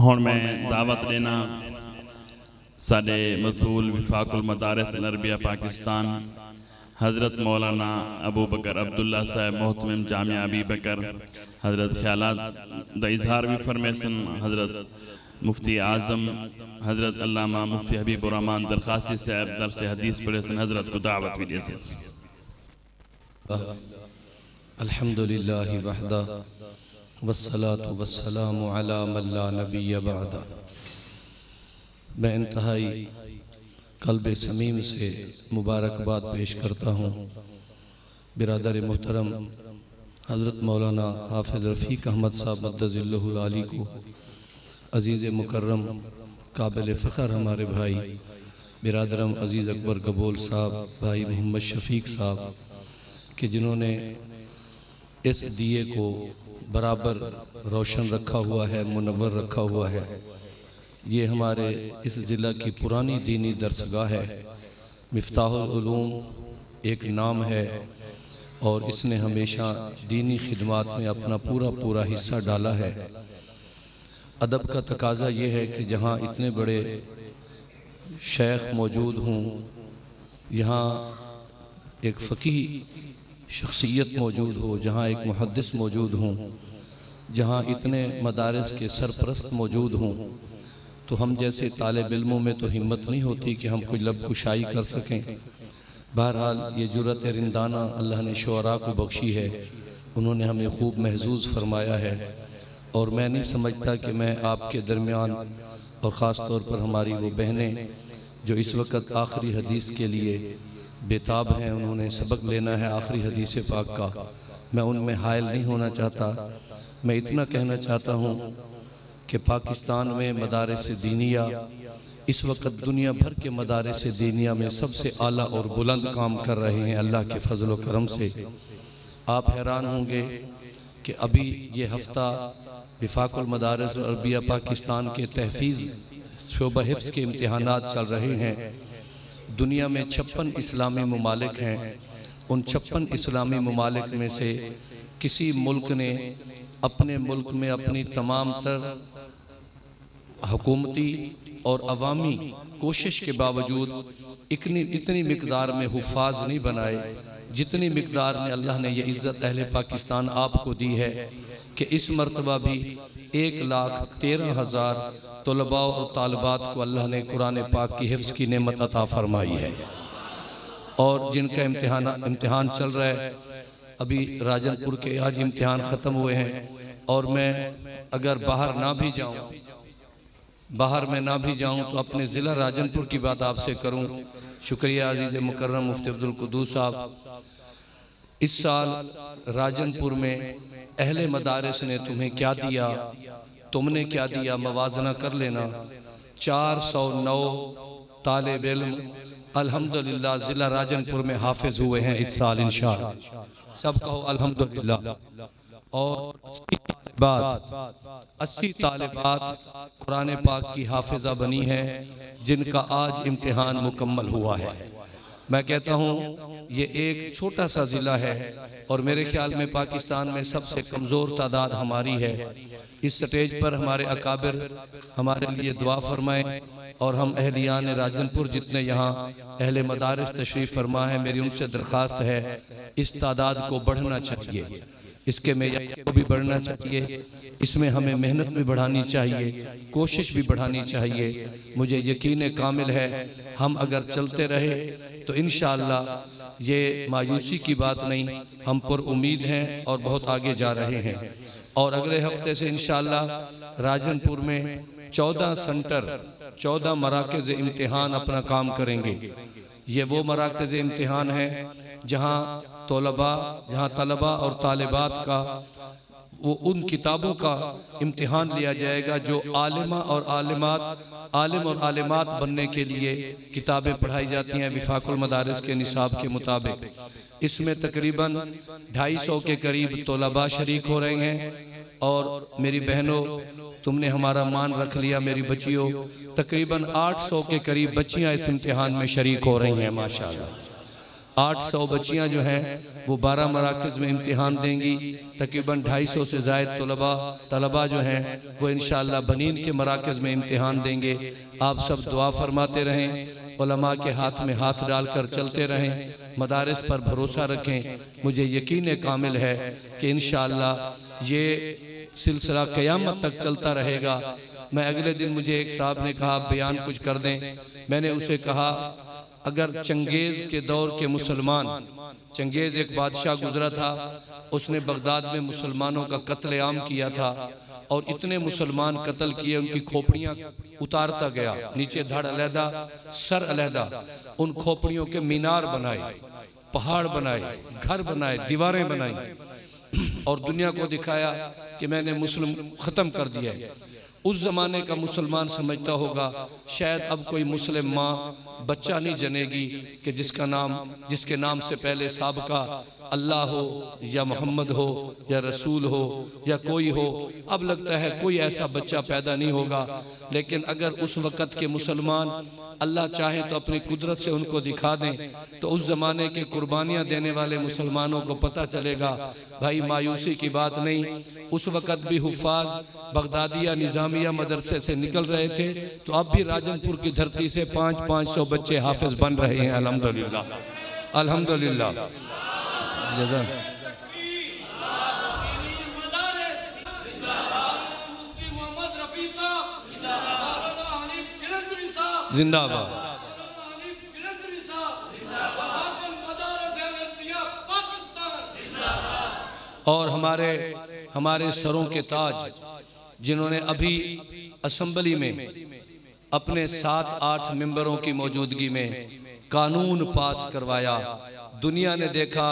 हुण मैं दावत देना साडे मसूल विफाकुल मदारिस अरबिया पाकिस्तान हज़रत मौलाना अबू बकर अब्दुल्ला साहब मोहतमिम जामिया अबी बकर हज़रत ख्यालात द इजहार भी फरमेसन हज़रत मुफ्ती आज़म हज़रत अल्लामा मुफ्ती हबीबुर रहमान दरखास्ती साहब दर्स हदीस पढ़े हज़रत को दावत भी दे अल्हम्दुलिल्लाहि वहदा वस्सलातु वस्सलामु अला मन ला नबिय्य बअदा। मैं इंतहाई कल्बे समीम से मुबारकबाद पेश करता हूँ बिरादर मोहतरम हज़रत मौलाना हाफिज़ रफ़ीक अहमद साहब मद्दज़िल्लहुल आली को, अज़ीज़ मुकर्रम काबिल फ़ख्र हमारे भाई बिरादरम अज़ीज़ अकबर गबोल साहब, भाई मोहम्मद शफ़ीक साहब कि जिन्होंने इस दिए को बराबर रोशन रखा हुआ है, मुनव्वर रखा हुआ है। ये हमारे इस ज़िला की पुरानी दीनी दरसगाह है। मिफ्ताहुल उलूम एक नाम है और इसने हमेशा दीनी खिदमात में अपना पूरा हिस्सा डाला है। अदब का तकाज़ा ये है कि जहाँ इतने बड़े शेख मौजूद हों, यहाँ एक फ़क़ीह शख्सियत मौजूद हो, जहाँ एक मुहद्दिस मौजूद हों, जहाँ इतने मदारिस के सरपरस्त मौजूद हों, तो हम जैसे तालिब इल्मों में तो हिम्मत नहीं होती कि हम कोई लब कुशाई कर सकें। बहरहाल ये जुर्रत रिंदाना अल्लाह ने शुअरा को बख्शी है, उन्होंने हमें खूब महजूज़ फरमाया है। और मैं नहीं समझता कि मैं आपके दरमियान और ख़ास तौर पर हमारी वो बहनें जो इस वक्त आखिरी हदीस के लिए बेताब हैं, उन्होंने सबक लेना है आखिरी हदीस पाक का, मैं उनमें हायल नहीं होना चाहता। मैं इतना कहना चाहता हूँ कि पाकिस्तान में मदारिस दीनिया इस वक्त दुनिया भर के मदारिस दीनिया में सबसे आला और बुलंद काम कर रहे हैं अल्लाह के फजल व करम से। आप हैरान होंगे कि अभी ये हफ्ता विफाकुल मदारिस अरबिया पाकिस्तान के तहफ़ीज़ शोबा हिफ्ज़ के इम्तिहानात चल रहे हैं। दुनिया में 56 इस्लामी ममालिक हैं। उन 56 इस्लामी ममालिक में से किसी मुल्क ने अपने मुल्क में अपनी तमाम तर हुकूमती और अवामी कोशिश के बावजूद इतनी मिकदार में हुफ़ाज़ नहीं बनाए जितनी मिकदार में अल्लाह ने यह इज़्ज़त अहले पाकिस्तान आपको दी है कि इस मरतबा भी 1,13,000 तलबा और तालिबात को अल्लाह ने कुरान पाक की हिफ्ज़ की नेमत अता फरमाई है। और जिनका इम्तिहान चल रहा है, अभी राजनपुर के आज इम्तिहान ख़त्म हुए हैं। और मैं अगर बाहर में ना भी जाऊं तो अपने ज़िला राजनपुर की बात आपसे करूं। शुक्रिया अज़ीज़ मुकर्रम मुफ्ती अब्दुल कुद्दूस साहब, इस साल राजनपुर में अहले मदारिस ने तुम्हें क्या दिया, तुमने क्या दिया, मवाजना कर लेना। 409 तालिब इल्म अल्हम्दुलिल्लाह ज़िला राजनपुर में हाफिज हुए हैं इस साल इंशाअल्लाह। सब कहो अल्हम्दुलिल्लाह। और 80 तालिबात कुरान पाक की हाफिजा बनी है जिनका आज इम्तिहान मुकम्मल हुआ है। मैं कहता हूँ ये एक छोटा सा ज़िला है और मेरे ख्याल में पाकिस्तान में सबसे कमज़ोर तादाद हमारी है। इस स्टेज पर हमारे अकाबिर हमारे लिए दुआ फरमाएं और हम अहलियान राजनपुर जितने यहाँ अहले मदारिस तशरीफ़ फरमा है, मेरी उनसे दरख्वास्त है इस तादाद को बढ़ना चाहिए, इसके मेयार को भी बढ़ना चाहिए, इसमें हमें मेहनत भी बढ़ानी चाहिए, कोशिश भी बढ़ानी चाहिए। मुझे यकीन कामिल है हम अगर चलते रहे तो इंशाअल्लाह ये मायूसी की बात नहीं, हम पर उम्मीद हैं और बहुत आगे जा रहे हैं। और अगले हफ्ते से इंशाअल्लाह राजनपुर में 14 सेंटर 14 मराकज़ इम्तिहान अपना काम करेंगे। ये वो मराकज़ इम्तिहान हैं जहाँ तलबा और तालिबात का वो उन किताबों का इम्तिहान लिया जाएगा जो आलिम और आलिमात बनने के लिए किताबें पढ़ाई जाती हैं विफाकुल मदारिस के निसाब के मुताबिक। इसमें तकरीबन 250 के करीब तलबा शरीक हो रहे हैं। और मेरी बहनों, तुमने हमारा मान रख लिया, मेरी बच्चियों, तकरीबन 800 के करीब बच्चियां इस इम्तिहान में शरीक हो रही हैं माशाअल्लाह। 800 बच्चियां जो हैं वो 12 मराकज़ में इम्तिहान देंगी। तकरीबन 250 से ज़ायद तलबा जो हैं वो इंशाअल्लाह बनीन के मराकज़ में इम्तिहान देंगे। आप सब दुआ फरमाते रहें, उलमा के हाथ में हाथ डालकर चलते रहें, मदारिस पर भरोसा रखें। मुझे यकीन कामिल है कि इंशाअल्लाह ये सिलसिला क़यामत तक चलता रहेगा। मैं अगले दिन मुझे एक साहब ने कहा बयान कुछ कर दें। मैंने उसे कहा अगर चंगेज़ के दौर के मुसलमान, चंगेज़ एक बादशाह गुजरा था, उसने बगदाद में मुसलमानों का कत्लेआम किया था और इतने मुसलमान कत्ल किए, उनकी खोपड़ियाँ उतारता गया, नीचे धड़ अलहदा सर अलहदा, उन खोपड़ियों के मीनार बनाए, पहाड़ बनाए, घर बनाए, दीवारें बनाई और दुनिया को दिखाया कि मैंने मुस्लिम ख़त्म कर दिया है। उस ज़माने का मुसलमान समझता होगा शायद अब कोई मुस्लिम माँ बच्चा नहीं जनेगी कि जिसके नाम से पहले साबका अल्लाह हो या मोहम्मद हो या रसूल हो या कोई हो। अब लगता है कोई ऐसा बच्चा पैदा नहीं होगा। लेकिन अगर उस वक़्त के मुसलमान अल्लाह चाहे तो अपनी कुदरत से उनको दिखा दें तो उस ज़माने के कुर्बानियाँ देने वाले मुसलमानों को पता चलेगा भाई मायूसी की बात नहीं। उस वक़्त भी हुफ़ाज़ बगदादिया निज़ामिया मदरसे से निकल रहे थे, तो अब भी राजनपुर की धरती से 500 बच्चे हाफिज़ बन रहे हैं। अल्हम्दुलिल्लाह अल्हम्दुलिल्लाह। जिंदाबाद। और हमारे सरों के ताज जिन्होंने अभी असम्बली में अपने 7-8 मेंबरों की मौजूदगी में कानून पास करवाया, दुनिया ने देखा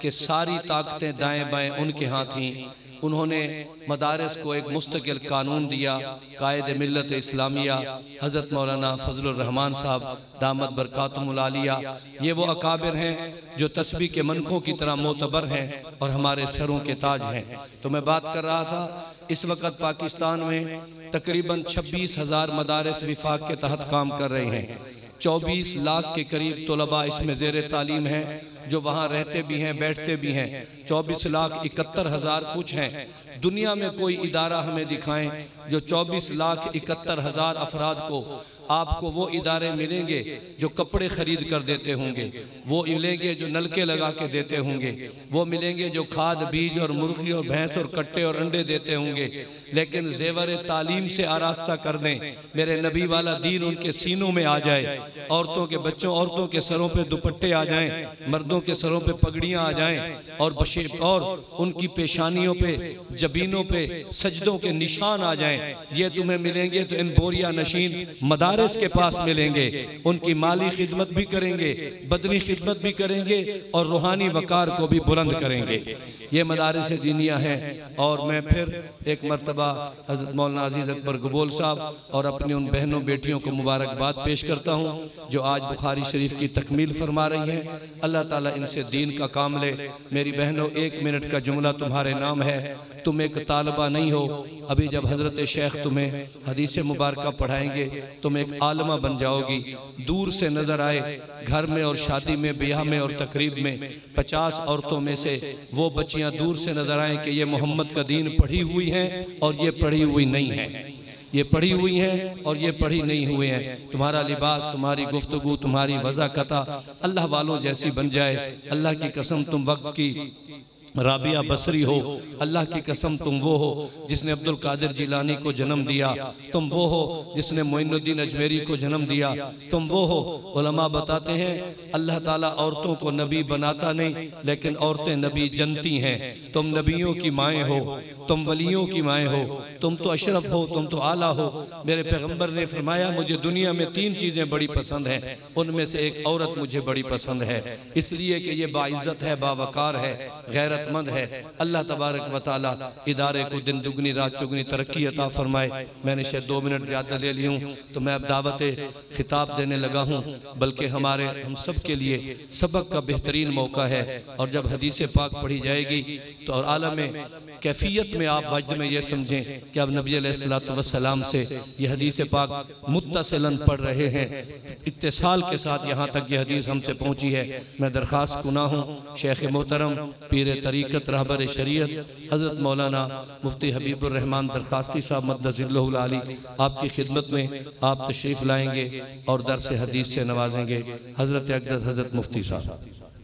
कि सारी ताकतें दाएं बाएं उनके हाथ थीं। उन्होंने मदारिस को एक मुस्तकिल कानून दिया। कायद मिल्लत इस्लामिया हज़रत मौलाना फजलुर रहमान साहब दामत बरकातुहुल आलिया, ये वो अकाबिर हैं जो तस्बीह के मनकों की तरह मोतबर हैं और हमारे सरों के ताज हैं। तो मैं बात कर रहा था, इस वक्त पाकिस्तान में तकरीबन 26,000 मदारिस विफाक के तहत काम कर रहे हैं। 24 लाख के करीब तलबा इसमें ज़ेर तालीम हैं जो वहाँ रहते भी हैं, बैठते भी हैं। 24,71,000 कुछ हैं। दुनिया में कोई इदारा हमें दिखाएं जो 24,71,000 अफराद को, आपको वो इदारे मिलेंगे जो कपड़े खरीद कर देते होंगे, वो मिलेंगे जो नलके लगा के देते होंगे, वो मिलेंगे जो खाद बीज और मुर्गी और भैंस और कट्टे और अंडे देते होंगे, लेकिन जेवर तालीम से आरास्ता कर दें, मेरे नबी वाला दीन उनके सीनों में आ जाए, औरतों के बच्चों औरतों के सरों पे दुपट्टे आ जाएं, मर्दों के सरों पे पगड़ियाँ आ जाएं और उनकी पेशानियों पे जबीनों पे सजदों के निशान आ जाएं। ये तुम्हें मिलेंगे तो इन बोरिया नशीन मदारिस के पास मिलेंगे। उनकी माली खिदमत भी करेंगे, बदनी खिदमत भी करेंगे और रूहानी वकार को भी बुलंद करेंगे। ये मदारिस दीनिया हैं। और मैं फिर एक मरतबा हज़रत मौलाना अजीज़ अकबर गबोल साहब और अपनी उन बहनों बेटियों को मुबारकबाद पेश करता हूँ जो आज बुखारी शरीफ की तकमील फरमा रही हैं। अल्लाह ताला इनसे दीन का काम ले। मेरी बहनों, 1 मिनट का जुमला तुम्हारे नाम है। तुम एक तालबा नहीं हो, अभी जब हज़रत शेख तुम्हें हदीस मुबारक पढ़ाएंगे तुम एक आलमा बन जाओगी। दूर से नज़र आए घर में और शादी में, ब्याह में और तकरीब में 50 औरतों में से वो बच्चियां दूर से नज़र आएं कि ये मोहम्मद का दीन पढ़ी हुई हैं और ये पढ़ी हुई नहीं है, ये पढ़ी हुई हैं और ये पढ़ी नहीं हुए हैं। तुम्हारा लिबास, तुम्हारी गुफ्तगू, तुम्हारी वज़ाकता अल्लाह वालों जैसी बन जाए। अल्लाह की कसम तुम वक्त की राबिया बसरी हो। अल्लाह की कसम तुम वो हो जिसने अब्दुल कादिर जिलानी को जन्म दिया। तुम वो हो जिसने मोइनुद्दीन अजमेरी को जन्म दिया। तुम वो हो, उलमा बताते हैं अल्लाह ताला औरतों को नबी बनाता नहीं, लेकिन औरतें नबी जनती हैं। तुम नबियों की माएँ हो, तुम वलियों की माएँ हो, तुम तो अशरफ हो, तुम तो आला हो। मेरे पैगम्बर ने फरमाया मुझे दुनिया में 3 चीज़ें बड़ी पसंद हैं, उनमें से एक औरत मुझे बड़ी पसंद है, इसलिए कि ये बाइज़्ज़त है, बावकार है, गैरतमंद है। अल्लाह तबारक व तआला इदारे को दिन दुगनी रात चुगनी तरक्की अता फरमाए। मैंने शायद 2 मिनट ज़्यादा ले ली हूँ तो मैं अब दावत खिताब देने लगा हूँ, बल्कि हम सब के लिए सबक का बेहतरीन मौका है। और जब हदीस पाक पढ़ी जाएगी तो और आलम कैफियत में आप वजद में ये समझें कि अब नबी अलैहिस्सलातु वस्सलाम से ये हदीस पाक मुत्तसिलन पढ़ रहे हैं, इत्तिसाल के साथ यहाँ तक ये हदीस हमसे पहुँची है। मैं दरख्वास्त गुना हूँ शेख मोहतरम पीर तरीक़त रहबर शरीयत हज़रत मौलाना मुफ्ती हबीबुर रहमान दरखास्ती साहब मद्दज़िल्लहुल आली आपकी खिदमत में आप तशरीफ़ लाएंगे और दर्स हदीस से नवाजेंगे। हज़रत अक़दस हज़रत मुफ्ती साहब।